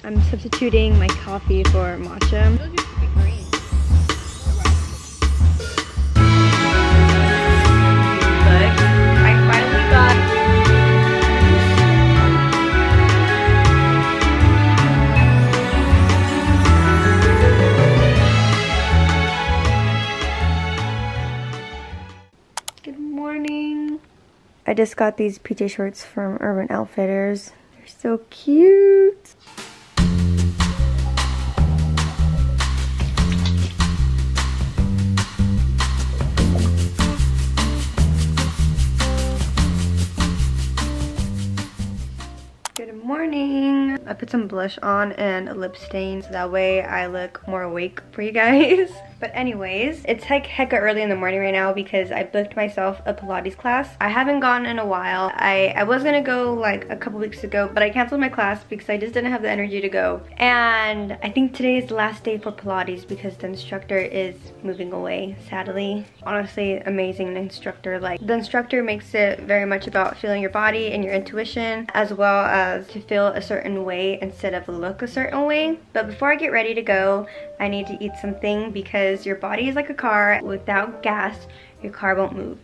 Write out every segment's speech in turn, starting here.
I'm substituting my coffee for matcha. Good morning. I just got these PJ shorts from Urban Outfitters. They're so cute. Good morning. I put some blush on and a lip stain so that way I look more awake for you guys. But anyways, it's like hecka early in the morning right now because I booked myself a Pilates class. I haven't gone in a while. I was gonna go like a couple weeks ago, but I canceled my class because I just didn't have the energy to go. And I think today is the last day for Pilates because the instructor is moving away, sadly. Honestly, amazing instructor. Like, the instructor makes it very much about feeling your body and your intuition, as well as to feel a certain way instead of look a certain way. But before I get ready to go, I need to eat something because your body is like a car. Without gas, your car won't move.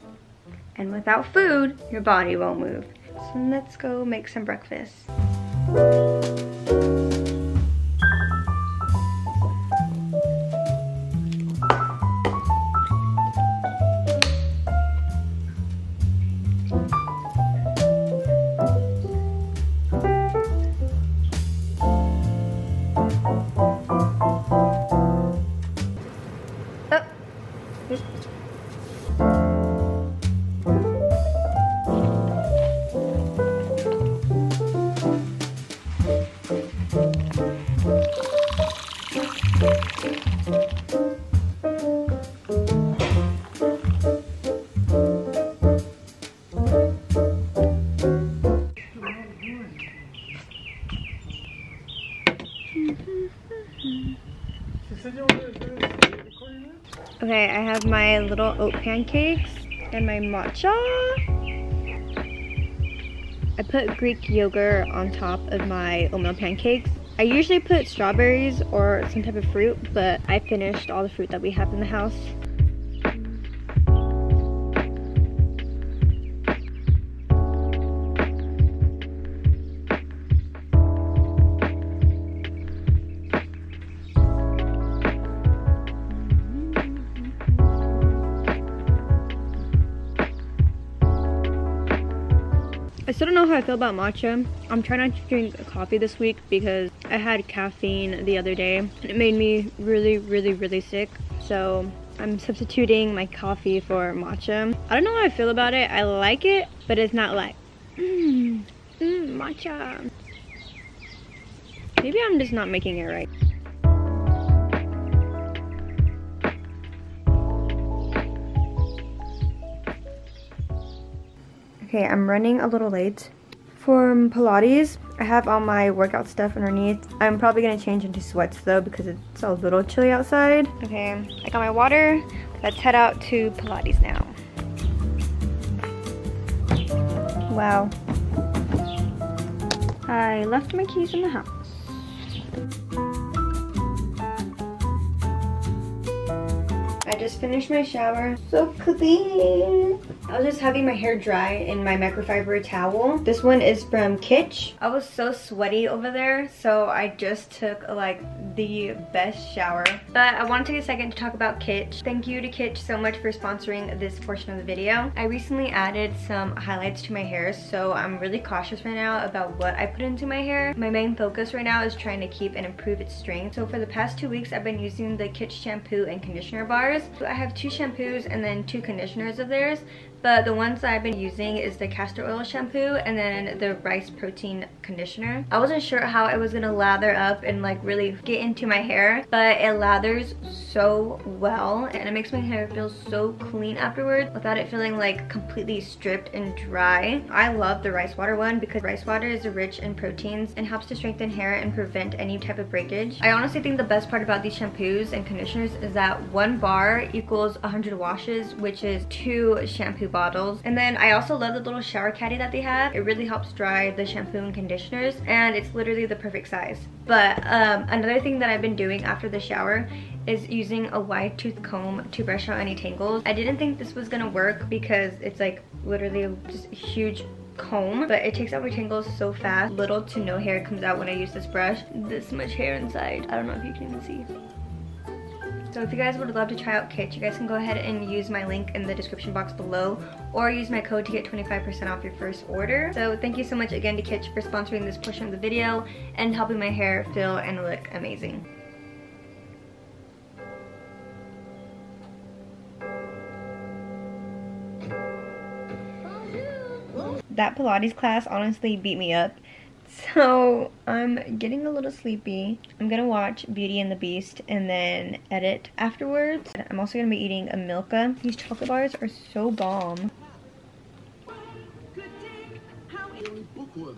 And without food, your body won't move. So let's go make some breakfast. Okay, I have my little oat pancakes and my matcha. I put Greek yogurt on top of my oatmeal pancakes. I usually put strawberries or some type of fruit, but I finished all the fruit that we have in the house. I still don't know how I feel about matcha. I'm trying not to drink coffee this week because I had caffeine the other day and it made me really sick. So I'm substituting my coffee for matcha. I don't know how I feel about it. I like it, but it's not like, matcha. Maybe I'm just not making it right. Okay, I'm running a little late. For Pilates, I have all my workout stuff underneath. I'm probably gonna change into sweats though because it's a little chilly outside. Okay, I got my water. Let's head out to Pilates now. Wow. I left my keys in the house. I just finished my shower. So clean. I was just having my hair dry in my microfiber towel. This one is from Kitsch. I was so sweaty over there, so I just took like the best shower. But I want to take a second to talk about Kitsch. Thank you to Kitsch so much for sponsoring this portion of the video. I recently added some highlights to my hair, so I'm really cautious right now about what I put into my hair. My main focus right now is trying to keep and improve its strength. So for the past 2 weeks, I've been using the Kitsch shampoo and conditioner bars. So I have 2 shampoos and then 2 conditioners of theirs. But the ones that I've been using is the castor oil shampoo and then the rice protein conditioner. I wasn't sure how it was gonna lather up and like really get into my hair, but it lathers so well and it makes my hair feel so clean afterwards without it feeling like completely stripped and dry. I love the rice water one because rice water is rich in proteins and helps to strengthen hair and prevent any type of breakage. I honestly think the best part about these shampoos and conditioners is that 1 bar equals 100 washes, which is 2 shampoo bottles. And then I also love the little shower caddy that they have. It really helps dry the shampoo and conditioner conditioners, and it's literally the perfect size. But another thing that I've been doing after the shower is using a wide tooth comb to brush out any tangles. I didn't think this was gonna work because it's like literally just a huge comb, but it takes out my tangles so fast. Little to no hair comes out when I use this brush. This much hair inside. I don't know if you can even see. So if you guys would love to try out Kitsch, you guys can go ahead and use my link in the description box below, or use my code to get 25% off your first order. So thank you so much again to Kitsch for sponsoring this portion of the video and helping my hair feel and look amazing. That Pilates class honestly beat me up. So I'm getting a little sleepy. I'm gonna watch Beauty and the Beast and then edit afterwards. I'm also gonna be eating a Milka. These chocolate bars are so bomb. Bookworm.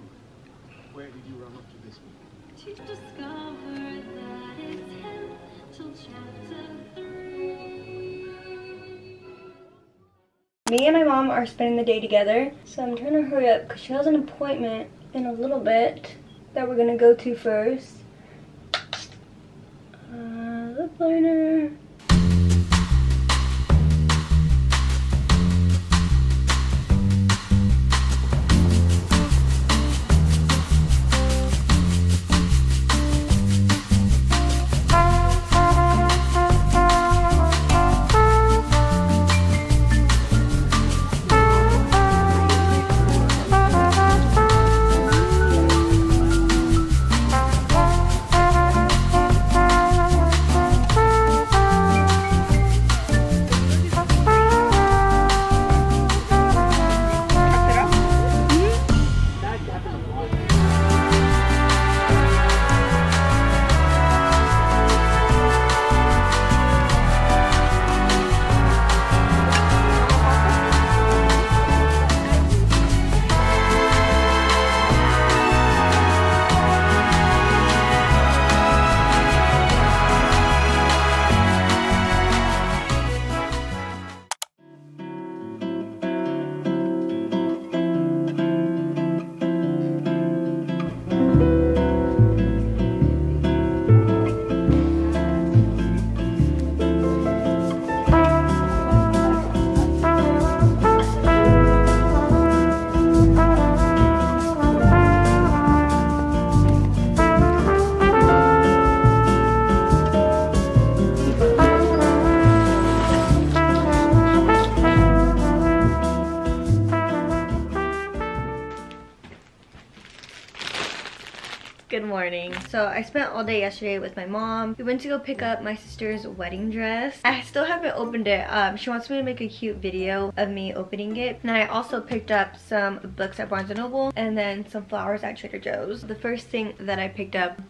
Where did you run up to this one? To discover that it's him till chapter 3. Me and my mom are spending the day together, so I'm trying to hurry up because she has an appointment in a little bit that we're gonna go to first. Lip liner. Good morning. So I spent all day yesterday with my mom. We went to go pick up my sister's wedding dress. I still haven't opened it. She wants me to make a cute video of me opening it. And I also picked up some books at Barnes & Noble and then some flowers at Trader Joe's. The first thing that I picked up,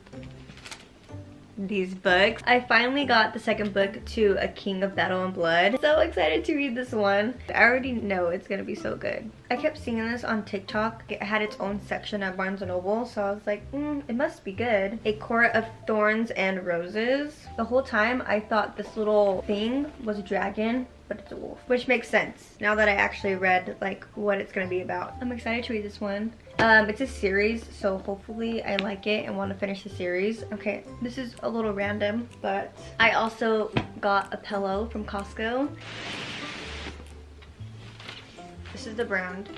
these books. I finally got the second book to A King of Battle and Blood. So excited to read this one. I already know it's gonna be so good. I kept seeing this on TikTok. It had its own section at Barnes & Noble, so I was like, it must be good. A Court of Thorns and Roses. The whole time I thought this little thing was a dragon, but it's a wolf, which makes sense now that I actually read like what it's gonna be about. I'm excited to read this one. It's a series, so hopefully I like it and want to finish the series. Okay, this is a little random, but I also got a pillow from Costco. This is the brand,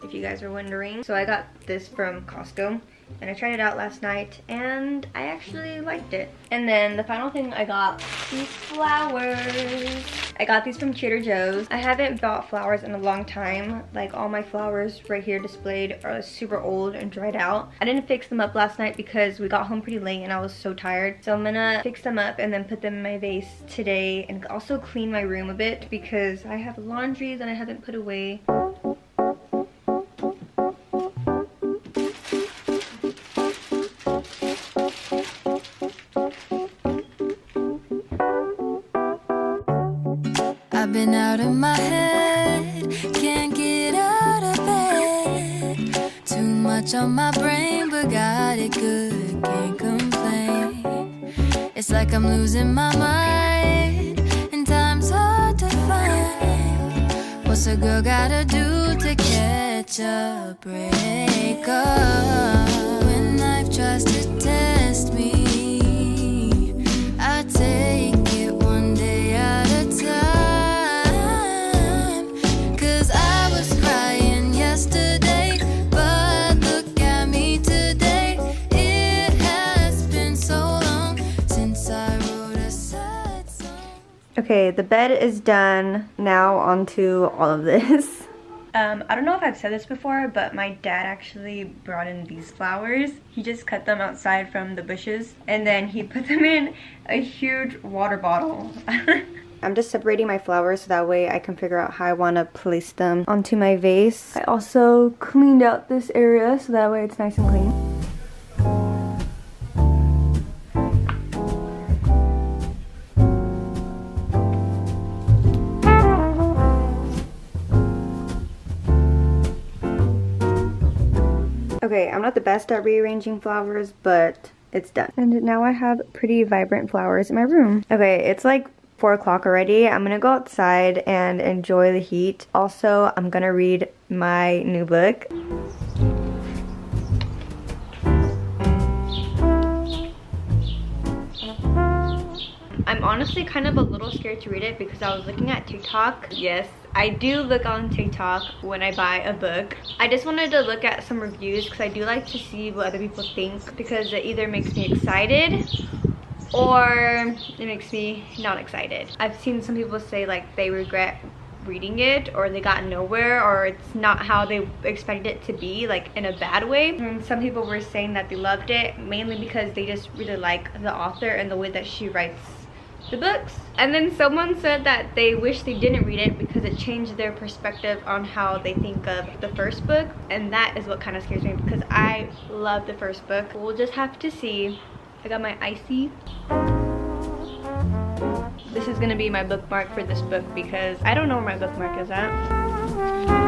if you guys are wondering. So I got this from Costco and I tried it out last night and I actually liked it. And then the final thing I got, these flowers. I got these from Trader Joe's. I haven't bought flowers in a long time. Like all my flowers right here displayed are super old and dried out. I didn't fix them up last night because we got home pretty late and I was so tired. So I'm gonna fix them up and then put them in my vase today and also clean my room a bit because I have laundry that I haven't put away. I've been out of my head, can't get out of bed. Too much on my brain, but got it good, can't complain. It's like I'm losing my mind, and time's hard to find. What's a girl gotta do to catch such a breaker. When life tries to test me, I take it one day at a time. 'Cause I was crying yesterday, but look at me today. It has been so long since I wrote a sad song. Okay, the bed is done. Now onto all of this. I don't know if I've said this before, but my dad actually brought in these flowers. He just cut them outside from the bushes, and then he put them in a huge water bottle. I'm just separating my flowers so that way I can figure out how I want to place them onto my vase. I also cleaned out this area so that way it's nice and clean. Okay, I'm not the best at rearranging flowers, but it's done. And now I have pretty vibrant flowers in my room. Okay, it's like 4 o'clock already. I'm gonna go outside and enjoy the heat. Also, I'm gonna read my new book. I'm honestly kind of a little scared to read it because I was looking at TikTok. Yes, I do look on TikTok when I buy a book. I just wanted to look at some reviews because I do like to see what other people think, because it either makes me excited or it makes me not excited. I've seen some people say like they regret reading it, or they got nowhere, or it's not how they expected it to be, like in a bad way. And some people were saying that they loved it mainly because they just really like the author and the way that she writes the books. And then someone said that they wish they didn't read it because it changed their perspective on how they think of the first book, and that is what kind of scares me because I love the first book. We'll just have to see. I got my icy. This is gonna be my bookmark for this book because I don't know where my bookmark is at.